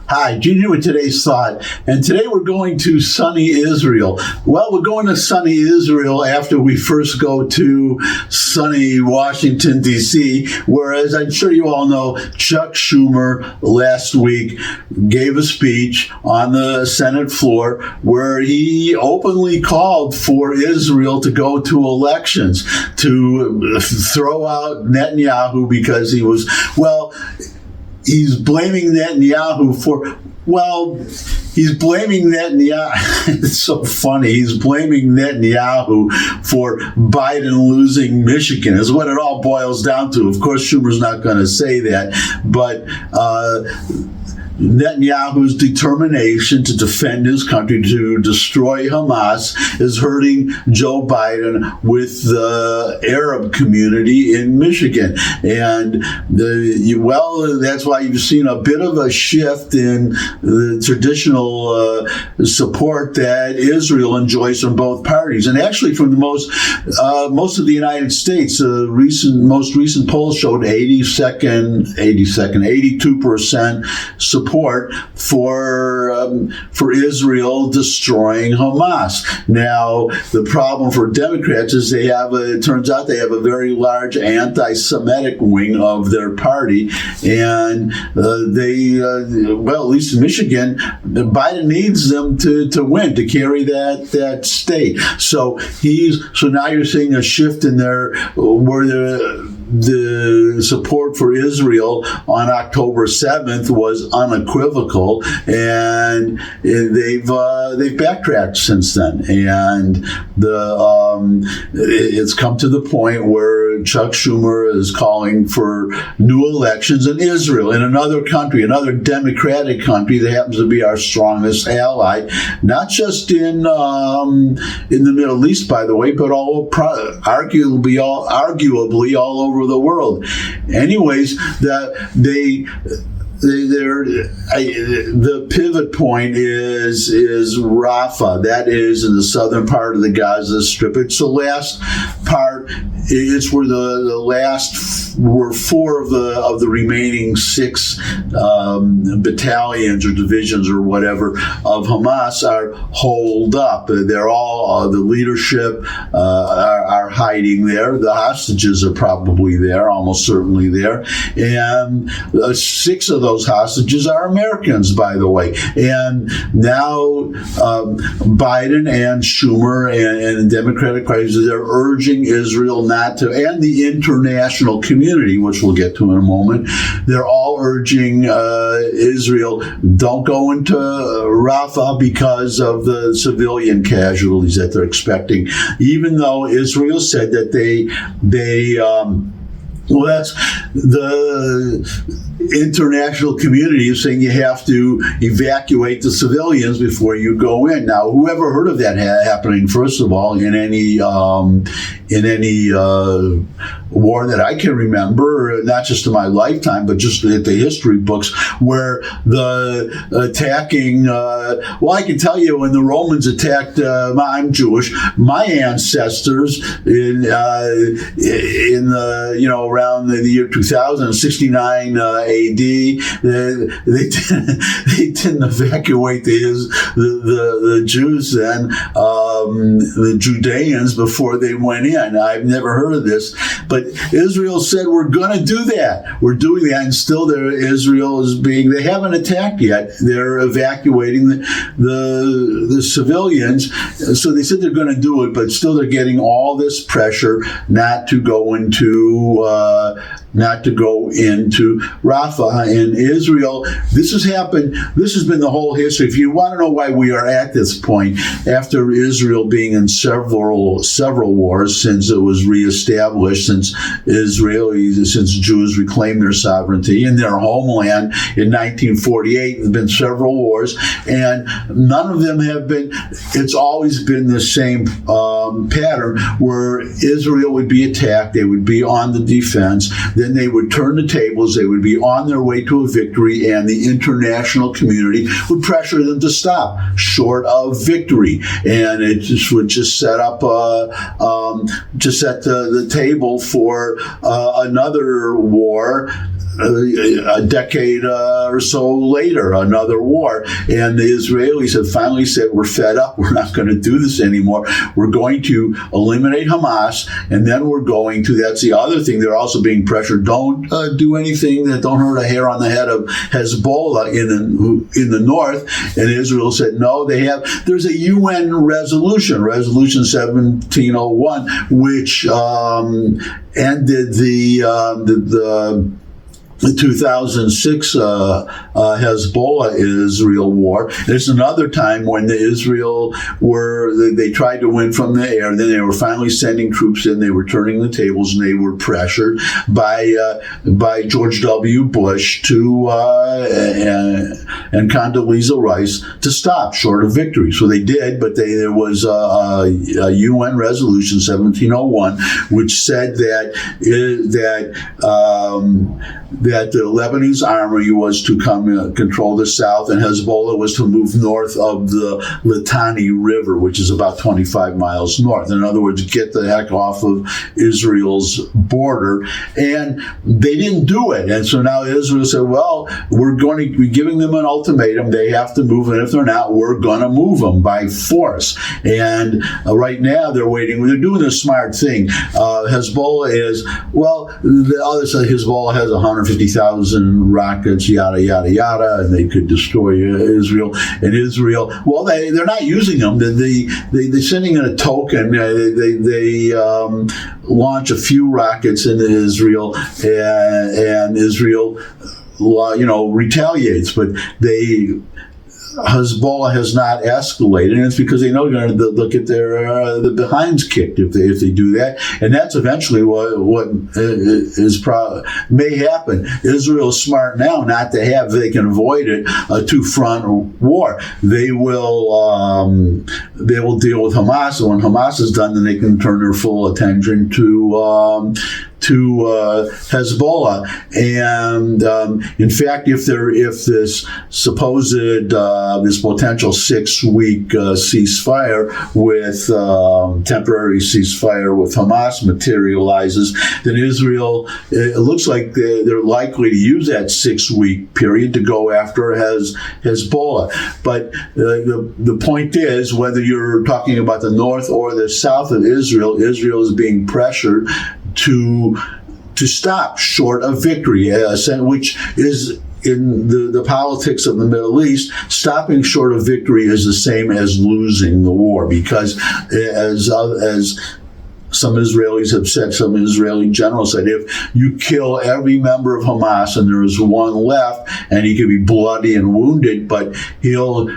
Hi, Junior with today's thought. And today we're going to sunny Israel. Well, we're going to sunny Israel after we first go to sunny Washington, D.C., whereas I'm sure you all know Chuck Schumer last week gave a speech on the Senate floor where he openly called for Israel to go to elections, to throw out Netanyahu because he's blaming Netanyahu it's so funny. He's blaming Netanyahu for Biden losing Michigan, is what it all boils down to. Of course, Schumer's not going to say that, but Netanyahu's determination to defend his country, to destroy Hamas, is hurting Joe Biden with the Arab community in Michigan. And that's why you've seen a bit of a shift in the traditional support that Israel enjoys from both parties. And actually from the most of the United States, most recent polls showed 82% support for Israel destroying Hamas. Now, the problem for Democrats is it turns out they have a very large anti-Semitic wing of their party, and at least in Michigan, Biden needs them to win, to carry that state. So now you're seeing a shift in where the support for Israel on October 7th was unequivocal, and they've backtracked since then. And it's come to the point where Chuck Schumer is calling for new elections in Israel, in another country, another democratic country that happens to be our strongest ally, not just in the Middle East, by the way, but arguably all over the world. Anyways, the pivot point is Rafah. That is in the southern part of the Gaza Strip. It's the last part. It's where where four of the remaining six battalions or divisions or whatever of Hamas are holed up. They're all the leadership are hiding there. The hostages are probably there, almost certainly there, and six of those hostages are Americans, by the way. And now Biden and Schumer and the Democratic Party, they're urging Israel not to, and the international community, which we'll get to in a moment, they're all urging Israel, don't go into Rafah because of the civilian casualties that they're expecting, even though Israel said that that's the international community is saying you have to evacuate the civilians before you go in. Now, whoever heard of that happening, first of all, in any war that I can remember, not just in my lifetime, but just at the history books, where the attacking, I can tell you when the Romans attacked, I'm Jewish, my ancestors in the, around the year 2000, 69 AD, they didn't evacuate the Jews then, the Judeans, before they went in. I've never heard of this, but Israel said, we're going to do that. We're doing that, and still Israel is they haven't attacked yet. They're evacuating the civilians. So they said they're going to do it, but still they're getting all this pressure not to go into Rafah in Israel. This has happened. This has been the whole history. If you want to know why we are at this point, after Israel being in several wars since it was reestablished, since Jews reclaimed their sovereignty in their homeland in 1948, there's been several wars, and none of them have been. It's always been the same pattern where Israel would be attacked, they would be on the defense, then they would turn the tables, they would be on their way to a victory, and the international community would pressure them to stop, short of victory. And it would just set up, the table for another war a decade or so later, another war, and the Israelis have finally said, we're fed up, we're not going to do this anymore, we're going to eliminate Hamas, and then we're going to, that's the other thing, they're also being pressured, don't do anything that don't hurt a hair on the head of Hezbollah in the north, and Israel said no. There's a UN resolution 1701, which ended the 2006 Hezbollah-Israel war. There's another time when they tried to win from the air, then they were finally sending troops in, they were turning the tables, and they were pressured by George W. Bush and Condoleezza Rice to stop short of victory. So they did, but there was a UN resolution 1701 which said that the Lebanese army was to come control the south, and Hezbollah was to move north of the Litani River, which is about 25 miles north. In other words, get the heck off of Israel's border. And they didn't do it. And so now Israel said, well, we're going to be giving them an ultimatum. They have to move, and if they're not, we're going to move them by force. And right now they're waiting. They're doing a smart thing. Hezbollah is, well, the other side, Hezbollah has 150,000 rockets, yada, yada, yada, and they could destroy Israel. And Israel, well, they're not using them. They're sending in a token. They launch a few rockets into Israel, and Israel, retaliates. But Hezbollah has not escalated, and it's because they know they're going to get the behinds kicked if they do that, and that's eventually what may happen. Israel's smart now not to have, they can avoid it, a two-front war. They will deal with Hamas, and when Hamas is done, then they can turn their full attention to Hezbollah. And in fact, if this supposed this potential 6-week ceasefire with temporary ceasefire with Hamas materializes, then Israel, it looks like they're likely to use that 6-week period to go after Hezbollah. But the point is, whether you're talking about the north or the south of Israel, Israel is being pressured to stop short of victory, which is in the politics of the Middle East. Stopping short of victory is the same as losing the war, because as some Israelis have said, some Israeli generals said, if you kill every member of Hamas and there is one left, and he could be bloody and wounded, but he'll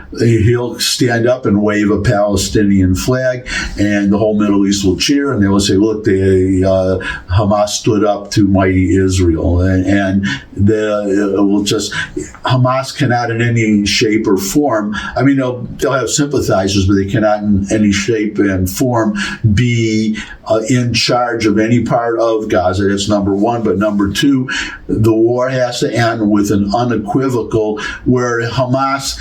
stand up and wave a Palestinian flag, and the whole Middle East will cheer, and they will say, look, Hamas stood up to mighty Israel, and Hamas cannot in any shape or form, I mean, they'll have sympathizers, but they cannot in any shape and form be in charge of any part of Gaza. That's number one. But number two, the war has to end with an unequivocal, where Hamas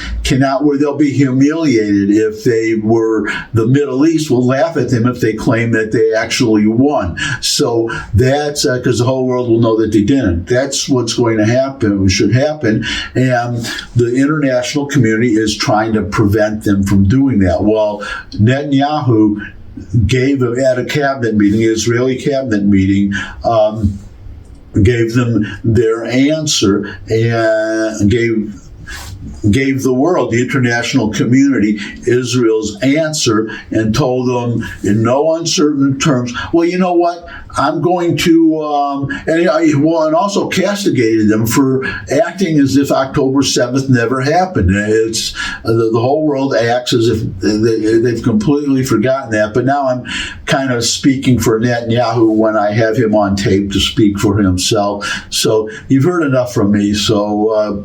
where they'll be humiliated if the Middle East will laugh at them if they claim that they actually won. So that's because the whole world will know that they didn't. That's what's going to happen, should happen. And the international community is trying to prevent them from doing that. Well, Netanyahu gave at a cabinet meeting, an Israeli cabinet meeting, gave them their answer and gave the world, the international community, Israel's answer, and told them in no uncertain terms, well, you know what, I'm going to, and also castigated them for acting as if October 7th never happened. It's the whole world acts as if they've completely forgotten that. But now I'm kind of speaking for Netanyahu when I have him on tape to speak for himself. So you've heard enough from me. So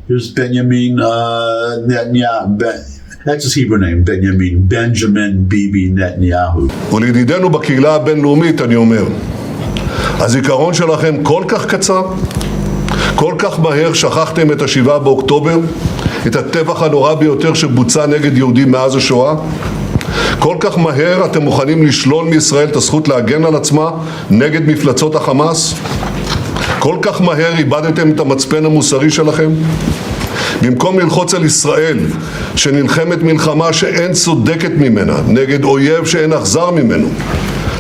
here's Benjamin Netanyahu. That's his Hebrew name, Benjamin Bibi Netanyahu. ולידידינו בקהילה הבינלאומית אני אומר, הזיכרון שלכם כל כך קצר, כל כך מהר שכחתם את 7 באוקטובר, את הטבח הנורא ביותר שבוצע נגד יהודים מאז השואה, כל כך מהר אתם מוכנים לשלול מישראל את הזכות להגן על עצמה נגד מפלצות החמאס, כל כך מהר איבדתם את המצפן המוסרי שלכם? במקום ללחוץ על ישראל, שנלחמת מלחמה שאין צודקת ממנה, נגד אויב שאין אכזר ממנו,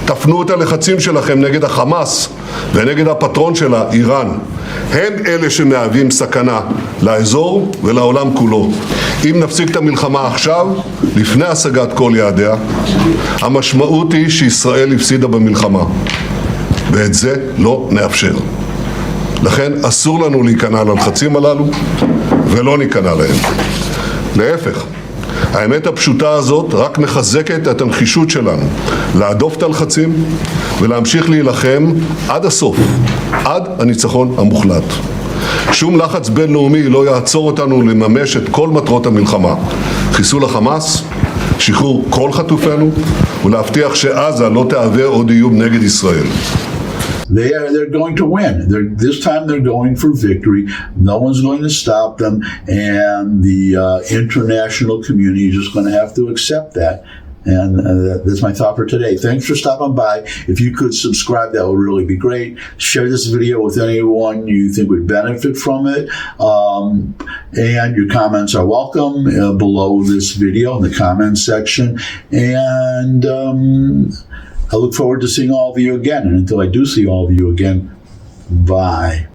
תפנו את הלחצים שלכם נגד החמאס ונגד הפטרון שלה, איראן. הם אלה שמהווים סכנה לאזור ולעולם כולו. אם נפסיק את המלחמה עכשיו, לפני השגת כל יעדיה, המשמעות היא שישראל הפסידה במלחמה. ואת זה לא נאפשר. לכן אסור לנו להיכנע ללחצים הללו, ולא ניכנע להם. להפך, האמת הפשוטה הזאת רק מחזקת את הנחישות שלנו להדוף את הלחצים ולהמשיך להילחם עד הסוף, עד הניצחון המוחלט. שום לחץ בינלאומי לא יעצור אותנו לממש את כל מטרות המלחמה. חיסול החמאס, שחרור כל חטופינו, ולהבטיח שעזה לא תהווה עוד איום נגד ישראל. They're going to win. This time they're going for victory. No one's going to stop them, and the international community is just going to have to accept that. And that's my thought for today. Thanks for stopping by. If you could subscribe, that would really be great. Share this video with anyone you think would benefit from it. And your comments are welcome below this video in the comments section. And I look forward to seeing all of you again. And until I do see all of you again, bye.